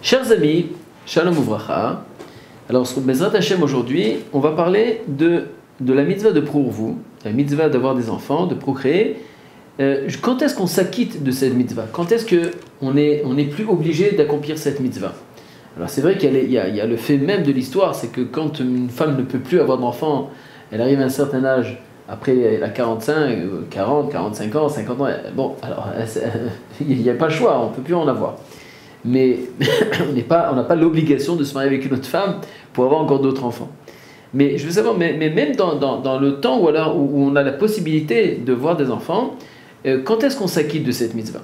Chers amis, Shalom Uvracha. Alors, sur Bezrat Hashem aujourd'hui, on va parler de la mitzvah de Prourvu, la mitzvah d'avoir des enfants, de procréer. Quand est-ce qu'on s'acquitte de cette mitzvah? Quand est-ce qu'on n'est plus obligé d'accomplir cette mitzvah? Alors, c'est vrai qu'il y a le fait même de l'histoire, c'est que quand une femme ne peut plus avoir d'enfants, elle arrive à un certain âge, après elle a 45, 40, 45 ans, 50 ans, bon, alors, il n'y a pas le choix, on ne peut plus en avoir. Mais on n'a pas l'obligation de se marier avec une autre femme pour avoir encore d'autres enfants. Mais je veux savoir, mais même dans le temps où on a la possibilité de voir des enfants, quand est-ce qu'on s'acquitte de cette mitzvah?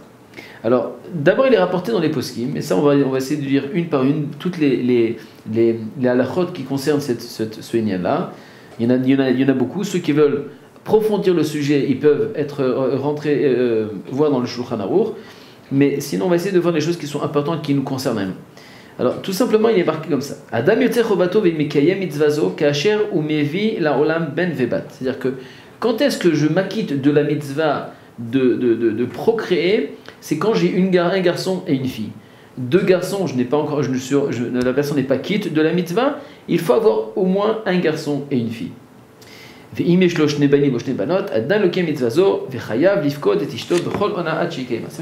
Alors, d'abord, il est rapporté dans les poskim, et ça, on va essayer de lire une par une toutes les halachot qui concernent ce inyan-là. Il y en a beaucoup. Ceux qui veulent approfondir le sujet, ils peuvent voir dans le Shulchan Aruch. Mais sinon, on va essayer de voir les choses qui sont importantes, qui nous concernent même. Alors, tout simplement, il est marqué comme ça. Adam yotzer chovato ve'mikayem mitzvazo ka'asher umevi la'olam ben vebat. C'est-à-dire que quand est-ce que je m'acquitte de la mitzvah de procréer? C'est quand j'ai un garçon et une fille. Deux garçons, la personne n'est pas quitte de la mitzvah. Il faut avoir au moins un garçon et une fille. Ça veut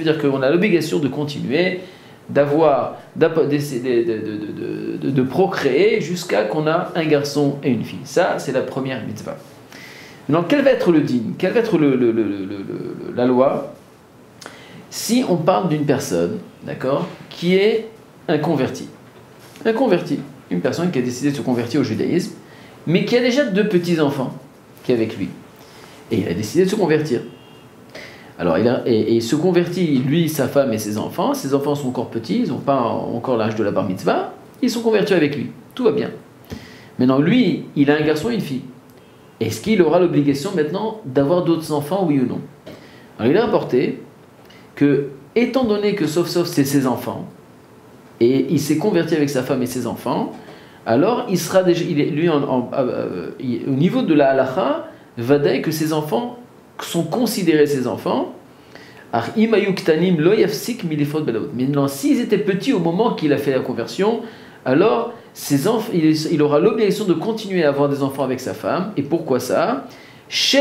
dire qu'on a l'obligation de continuer, de procréer jusqu'à qu'on a un garçon et une fille. Ça, c'est la première mitzvah. Maintenant, quel va être le din? Quelle va être la loi si on parle d'une personne, d'accord, qui est un converti? Un converti, une personne qui a décidé de se convertir au judaïsme, mais qui a déjà deux petits-enfants qui est avec lui. Et il a décidé de se convertir. Alors, il se convertit, lui, sa femme et ses enfants. Ses enfants sont encore petits, ils n'ont pas encore l'âge de la bar mitzvah. Ils sont convertis avec lui. Tout va bien. Maintenant, lui, il a un garçon et une fille. Est-ce qu'il aura l'obligation maintenant d'avoir d'autres enfants, oui ou non? Alors, il a rapporté que, étant donné que sauf c'est ses enfants, et il s'est converti avec sa femme et ses enfants, alors il sera déjà, au niveau de la halacha, vadaï que ses enfants sont considérés ses enfants. Maintenant, s'ils étaient petits au moment qu'il a fait la conversion, alors il aura l'obligation de continuer à avoir des enfants avec sa femme. Et pourquoi ça? De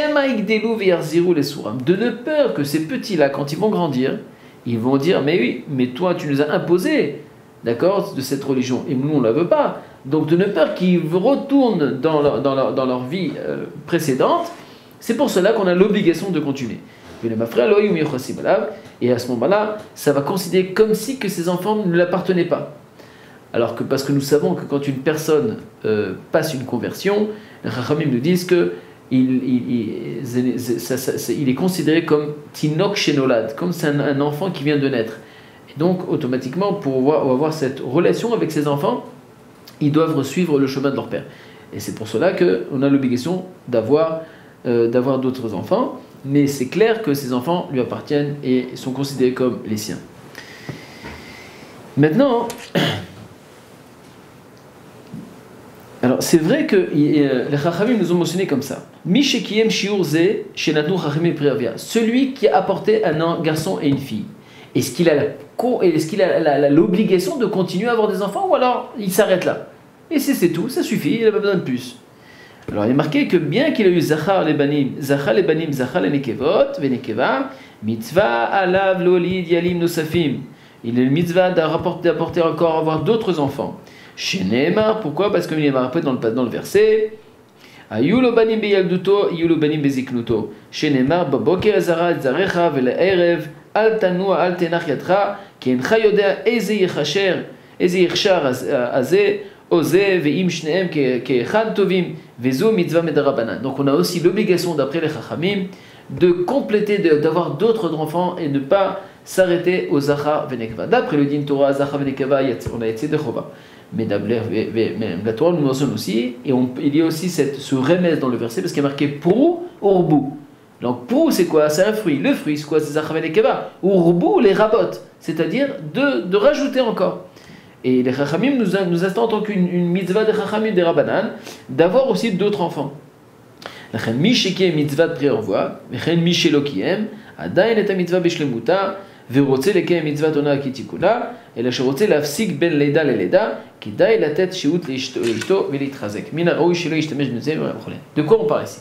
ne peur que ces petits-là, quand ils vont grandir, ils vont dire, mais oui, mais toi tu nous as imposé, d'accord, de cette religion, et nous on ne la veut pas. Donc de ne peur qu'ils retournent dans leur vie précédente, c'est pour cela qu'on a l'obligation de continuer. Et à ce moment-là, ça va considérer comme si que ces enfants ne l'appartenaient pas. Alors que, parce que nous savons que quand une personne passe une conversion, les Chachamim nous disent que il est considéré comme Tinok Shenolad, comme c'est un enfant qui vient de naître. Et donc, automatiquement, pour avoir cette relation avec ses enfants, ils doivent suivre le chemin de leur père. Et c'est pour cela qu'on a l'obligation d'avoir d'autres enfants, mais c'est clair que ces enfants lui appartiennent et sont considérés comme les siens. Maintenant, alors c'est vrai que les Chachamim nous ont mentionné comme ça. Celui qui a apporté un garçon et une fille. Est-ce qu'il a l'obligation de continuer à avoir des enfants ou alors il s'arrête là? Et c'est tout, ça suffit, il n'a pas besoin de plus. Alors il est marqué que bien qu'il a eu Zachar les banim, Zachar les nekevot, venekeva, mitzvah alav lolid yalim nosafim. Il est le mitzvah d'apporter encore avoir d'autres enfants. Chez Nehemar, pourquoi? Parce qu'il est marqué dans le verset. Ayulo banim beyalduto, ayulo banim beziknuto. Chez Nehemar, baboker zarat zarecha vele'erev. Al tanua al tenach yatra ki encha yodea eze yechashar azeh oze ve'im shneem ke'echad tovim vezo mitzvah medarabanan. Donc on a aussi l'obligation d'après les Chachamim de compléter, d'avoir d'autres enfants et ne pas s'arrêter au Zachar venekva. D'après le din Torah Zachar venekva, on a été de Chova. Mais la Torah nous mentionne aussi, et il y a aussi ce remède dans le verset parce qu'il est marqué pour orbu. Donc, pour c'est quoi? C'est un fruit. Le fruit, c'est quoi? C'est Zachav et Nekeva. Ou les rabot, c'est-à-dire de rajouter encore. Et les Chachamim nous attendent en tant qu'une mitzvah des Chachamim des Rabbanan, d'avoir aussi d'autres enfants. Mitzvah de prière en voix, Michelokiem, Adain et mitzvah beshlemuta, ורוצה לקיים מצוות עונה כתיקונה, אלא שרוצה להפסיק בין לידה ללידה, כדאי לתת שהות לאשתו ולהתחזק. מן הראוי שלא ישתמש בזה וכו'. De quoi on parle ici?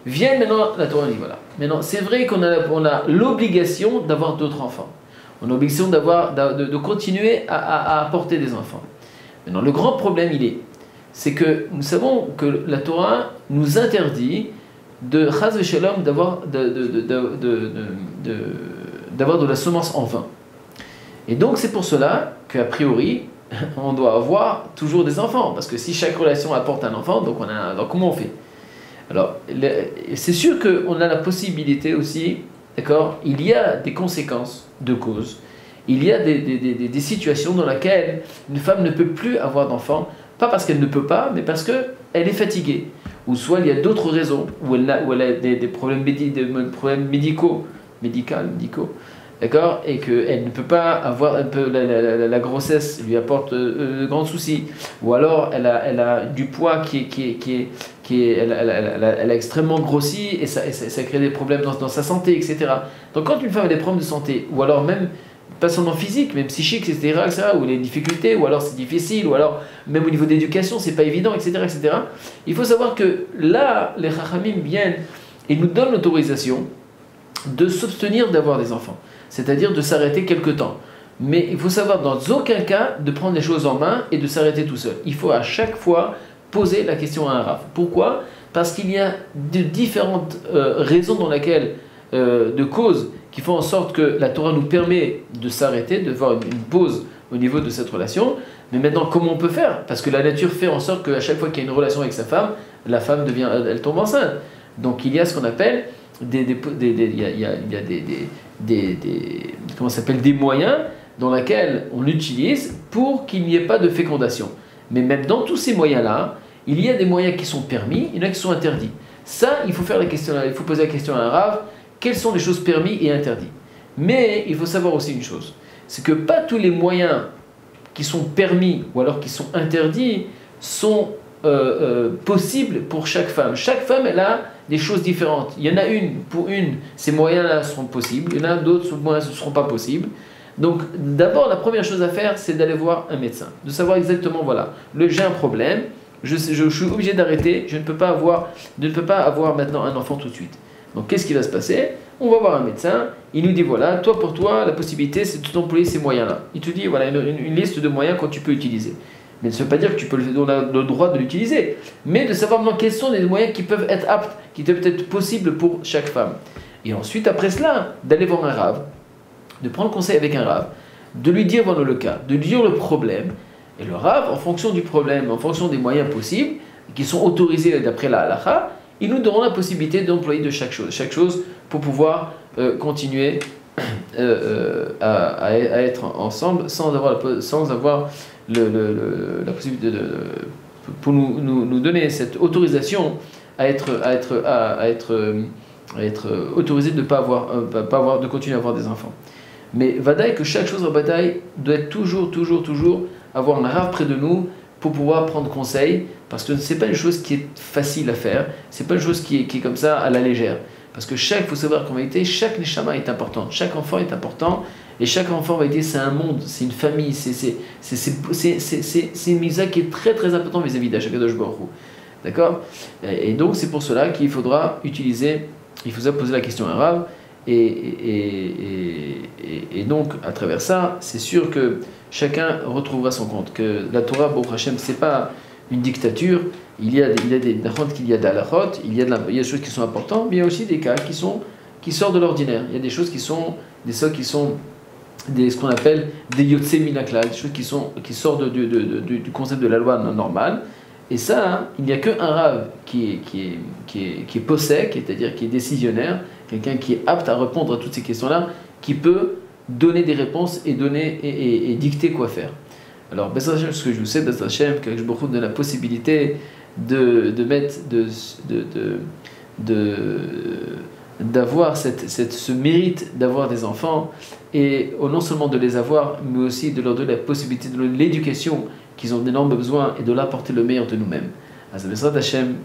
Vient maintenant la Torah dit voilà. Maintenant, c'est vrai qu'on a l'obligation d'avoir d'autres enfants. On a l'obligation de continuer à apporter des enfants. Maintenant, le grand problème, c'est que nous savons que la Torah nous interdit de chas v'shalom d'avoir de la semence en vain. Et donc c'est pour cela qu'a priori on doit avoir toujours des enfants, parce que si chaque relation apporte un enfant, donc comment on fait? Alors c'est sûr qu'on a la possibilité aussi, d'accord, il y a des conséquences de cause, il y a des situations dans lesquelles une femme ne peut plus avoir d'enfants, pas parce qu'elle ne peut pas, mais parce qu'elle est fatiguée. Ou soit il y a d'autres raisons, où elle a des problèmes, médicaux, d'accord, et qu'elle ne peut pas avoir, la grossesse lui apporte de grands soucis, ou alors elle a du poids elle a extrêmement grossi, et ça crée des problèmes dans sa santé, etc. Donc quand une femme a des problèmes de santé, ou alors même pas seulement physique, même psychique, etc., ou les difficultés, ou alors c'est difficile, ou alors même au niveau d'éducation, c'est pas évident, etc., il faut savoir que là, les Chachamim viennent et nous donnent l'autorisation de s'abstenir d'avoir des enfants, c'est-à-dire de s'arrêter quelque temps. Mais il faut savoir dans aucun cas de prendre les choses en main et de s'arrêter tout seul. Il faut à chaque fois poser la question à un Rav. Pourquoi? Parce qu'il y a de différentes raisons dans lesquelles, de causes, qui font en sorte que la Torah nous permet de s'arrêter, de faire une pause au niveau de cette relation. Mais maintenant, comment on peut faire? Parce que la nature fait en sorte qu'à chaque fois qu'il y a une relation avec sa femme, la femme elle tombe enceinte. Donc il y a ce qu'on appelle des moyens dans lesquels on utilise pour qu'il n'y ait pas de fécondation. Mais même dans tous ces moyens-là, il y a des moyens qui sont permis, il y en a qui sont interdits. Ça, il faut poser la question à un Rav. Quelles sont les choses permises et interdites? Mais il faut savoir aussi une chose, c'est que pas tous les moyens qui sont permis ou alors qui sont interdits sont possibles pour chaque femme. Chaque femme, elle a des choses différentes. Il y en a pour une, ces moyens-là seront possibles, il y en a d'autres, ces moyens ne seront pas possibles. Donc d'abord, la première chose à faire, c'est d'aller voir un médecin, de savoir exactement, voilà, j'ai un problème, je suis obligé d'arrêter, je ne peux pas avoir maintenant un enfant tout de suite. Donc qu'est-ce qui va se passer? On va voir un médecin, il nous dit voilà, pour toi, la possibilité c'est d'employer ces moyens-là. Il te dit voilà une liste de moyens que tu peux utiliser. Mais ça ne veut pas dire que tu peux le droit de l'utiliser, mais de savoir maintenant quels sont les moyens qui peuvent être aptes, qui peuvent être possibles pour chaque femme. Et ensuite, après cela, d'aller voir un Rav, de prendre conseil avec un Rav, de lui dire voilà le cas, de lui dire le problème, et le Rav, en fonction du problème, en fonction des moyens possibles, qui sont autorisés d'après la halakha, ils nous donneront la possibilité d'employer de chaque chose pour pouvoir continuer à être ensemble sans avoir la possibilité pour nous donner cette autorisation à être autorisé de de continuer à avoir des enfants. Mais vadaï que chaque chose en bataille doit être toujours avoir un Rav près de nous pour pouvoir prendre conseil, parce que ce n'est pas une chose qui est facile à faire, ce n'est pas une chose qui est comme ça à la légère. Parce que il faut savoir qu'en vérité, chaque neshama est important, chaque enfant est important, et chaque enfant en vérité c'est un monde, c'est une famille, c'est une misa qui est très importante vis-à-vis d'Hakadosh Baruch Hu. D'accord? Et donc c'est pour cela qu'il faudra poser la question à Rav, et donc à travers ça, c'est sûr que chacun retrouvera son compte, que la Torah, Baruch Hashem, c'est pas une dictature, il y a des halachot, il y a des choses qui sont importantes, mais il y a aussi des cas qui sortent de l'ordinaire. Il y a des choses qui sont ce qu'on appelle des yotse minaklal, des choses qui sortent du concept de la loi normale. Et ça, il n'y a qu'un Rav qui est possède, c'est-à-dire qui est décisionnaire, quelqu'un qui est apte à répondre à toutes ces questions-là, qui peut donner des réponses et dicter quoi faire. Alors, Bezrat Hashem, ce que je vous sais, Bezrat Hashem, que je vous donne la possibilité d'avoir ce mérite d'avoir des enfants, et non seulement de les avoir, mais aussi de leur donner la possibilité de l'éducation qu'ils ont d'énormes besoins et de leur apporter le meilleur de nous-mêmes. Bezrat Hashem,